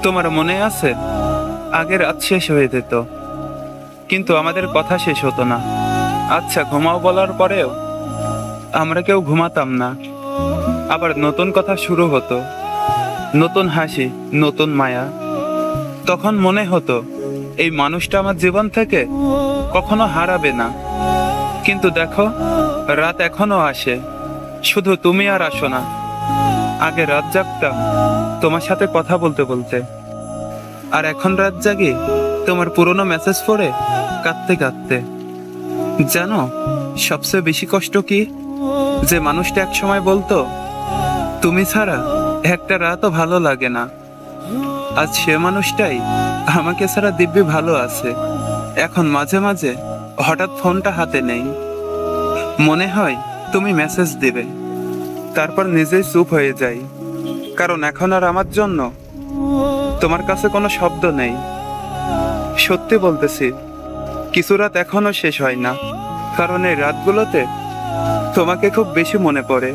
তোমার মনে আছে, আগে রাত শেষ হয়ে যেত, কিন্তু আমাদের কথা শেষ হতো না। আচ্ছা ঘুমাও বলার পরেও আমরা কেউ ঘুমাতাম না। আবার নতুন কথা শুরু হতো, নতুন হাসি, নতুন মায়া। তখন মনে হতো এই মানুষটা আমার জীবন থেকে কখনো হারাবে না। কিন্তু দেখো, রাত এখনো আসে, শুধু তুমি আর আসো না। আগে রাত জাগতাম তোমার সাথে কথা বলতে বলতে, আর এখন রাত জাগি তোমার পুরনো মেসেজ পড়ে কাঁদতে কাঁদতে। জানো, সবচেয়ে বেশি কষ্ট কি, যে মানুষটা এক সময় বলতো তুমি ছাড়া একটা রাতও ভালো লাগে না, আজ সে মানুষটাই আমাকে ছাড়া দিব্যি ভালো আছে। এখন মাঝে মাঝে হঠাৎ ফোনটা হাতে নেই, মনে হয় তুমি মেসেজ দিবে, তারপর নিজেই চুপ হয়ে যাই। কারণ এখন আর আমার জন্য তোমার কাছে কোনো শব্দ নেই। সত্যি বলতেছি, কিছু রাত এখনো শেষ হয় না, কারণ এই রাতগুলোতে তোমাকে খুব বেশি মনে পড়ে।